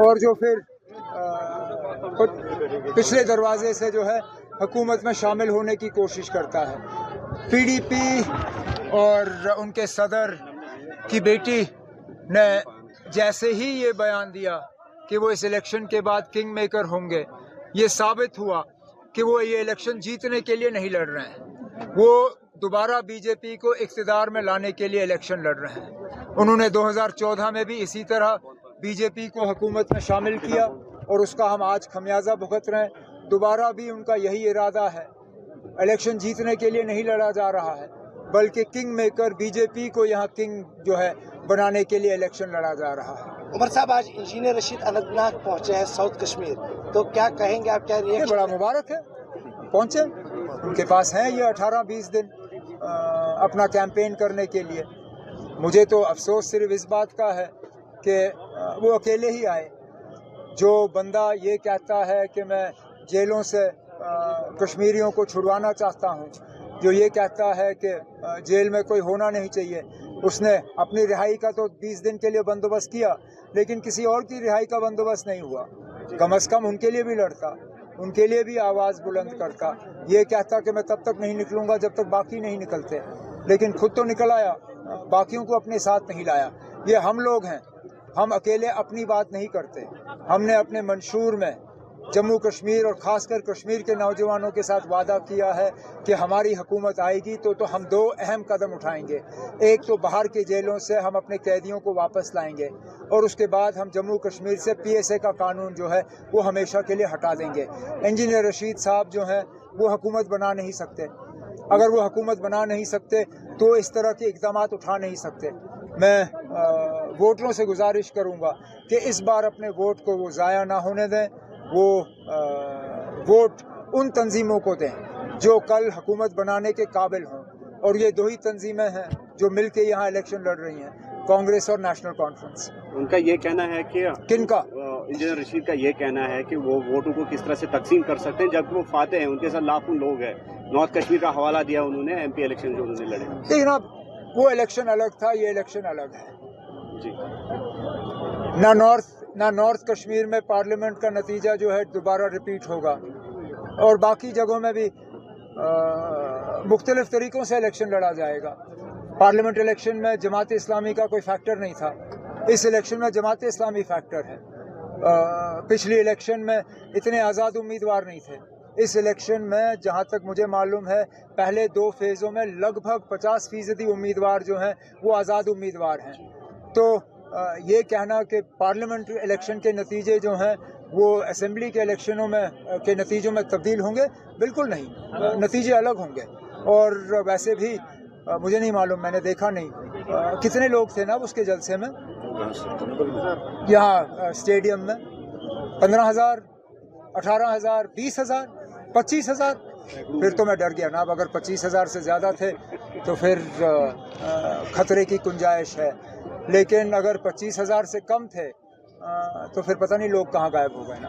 اور جو پھر پچھلے دروازے سے جو ہے حکومت میں شامل ہونے کی کوشش کرتا ہے۔ پی ڈی پی اور ان کے صدر کی بیٹی نے جیسے ہی یہ بیان دیا کہ وہ اس الیکشن کے بعد کنگ میکر ہوں گے، یہ ثابت ہوا کہ وہ یہ الیکشن جیتنے کے لیے نہیں لڑ رہے ہیں، وہ دوبارہ بی جے پی کو اقتدار میں لانے کے لیے الیکشن لڑ رہے ہیں۔ انہوں نے 2014 میں بھی اسی طرح بی جے پی کو حکومت میں شامل کیا اور اس کا ہم آج خمیازہ بھگت رہے ہیں۔ دوبارہ بھی ان کا یہی ارادہ ہے، الیکشن جیتنے کے لیے نہیں لڑا جا رہا ہے بلکہ کنگ میکر بی جے پی کو یہاں کنگ جو ہے بنانے کے لیے الیکشن لڑا جا رہا ہے۔ عمر صاحب، آج انجینئر رشید اننت ناگ پہنچے ہیں ساؤتھ کشمیر، تو کیا کہیں گے آپ؟ کیا یہ بڑا مبارک ہے، پہنچے، ان کے پاس ہیں یہ 18-20 دن اپنا کیمپین کرنے کے لیے۔ مجھے تو افسوس صرف اس بات کا ہے کہ وہ اکیلے ہی آئے۔ جو بندہ یہ کہتا ہے کہ میں جیلوں سے کشمیریوں کو چھڑوانا چاہتا ہوں، جو یہ کہتا ہے کہ جیل میں کوئی ہونا نہیں چاہیے، اس نے اپنی رہائی کا تو 20 دن کے لیے بندوبست کیا لیکن کسی اور کی رہائی کا بندوبست نہیں ہوا۔ کم از کم ان کے لیے بھی لڑتا، ان کے لیے بھی آواز بلند کرتا، یہ کہتا کہ میں تب تک نہیں نکلوں گا جب تک باقی نہیں نکلتے، لیکن خود تو نکل آیا، باقیوں کو اپنے ساتھ نہیں لایا۔ یہ ہم لوگ ہیں، ہم اکیلے اپنی بات نہیں کرتے۔ ہم نے اپنے منشور میں جموں کشمیر اور خاص کر کشمیر کے نوجوانوں کے ساتھ وعدہ کیا ہے کہ ہماری حکومت آئے گی تو ہم 2 اہم قدم اٹھائیں گے۔ ایک تو باہر کے جیلوں سے ہم اپنے قیدیوں کو واپس لائیں گے اور اس کے بعد ہم جموں کشمیر سے پی ایس اے کا قانون جو ہے وہ ہمیشہ کے لیے ہٹا دیں گے۔ انجینئر رشید صاحب جو ہیں وہ حکومت بنا نہیں سکتے، اگر وہ حکومت بنا نہیں سکتے تو اس طرح کے اقدامات اٹھا نہیں سکتے۔ میں ووٹروں سے گزارش کروں گا کہ اس بار اپنے ووٹ کو وہ ضائع نہ ہونے دیں، وہ ووٹ ان تنظیموں کو دیں جو کل حکومت بنانے کے قابل ہوں، اور یہ 2 ہی تنظیمیں ہیں جو مل کے یہاں الیکشن لڑ رہی ہیں، کانگریس اور نیشنل کانفرنس۔ ان کا یہ کہنا ہے کہ کن کا؟ انجینئر رشید کا یہ کہنا ہے کہ وہ ووٹوں کو کس طرح سے تقسیم کر سکتے ہیں جبکہ وہ فاتح ہیں، ان کے ساتھ لاکھوں لوگ ہیں۔ نارتھ کشمیر کا حوالہ دیا انہوں نے، ایم پی الیکشن جو انہوں نے لڑے۔ دیکھیں جناب، وہ الیکشن الگ تھا، یہ الیکشن الگ ہے جی۔ نہ نارتھ کشمیر میں پارلیمنٹ کا نتیجہ جو ہے دوبارہ ریپیٹ ہوگا، اور باقی جگہوں میں بھی مختلف طریقوں سے الیکشن لڑا جائے گا۔ پارلیمنٹ الیکشن میں جماعت اسلامی کا کوئی فیکٹر نہیں تھا، اس الیکشن میں جماعت اسلامی فیکٹر ہے۔ پچھلی الیکشن میں اتنے آزاد امیدوار نہیں تھے، اس الیکشن میں جہاں تک مجھے معلوم ہے پہلے 2 فیزوں میں لگ بھگ 50% امیدوار جو ہیں وہ آزاد امیدوار ہیں۔ تو یہ کہنا کہ پارلیمنٹ الیکشن کے نتیجے جو ہیں وہ اسمبلی کے الیکشنوں میں کے نتیجوں میں تبدیل ہوں گے، بالکل نہیں، نتیجے الگ ہوں گے۔ اور ویسے بھی مجھے نہیں معلوم، میں نے دیکھا نہیں کتنے لوگ تھے نا اس کے جلسے میں یہاں اسٹیڈیم میں، 15,000، 18,000، 20,000، 25,000؟ پھر تو میں ڈر گیا نا، اب اگر 25,000 سے زیادہ تھے تو پھر خطرے کی گنجائش ہے، لیکن اگر 25,000 سے کم تھے تو پھر پتہ نہیں لوگ کہاں غائب ہو گئے نا۔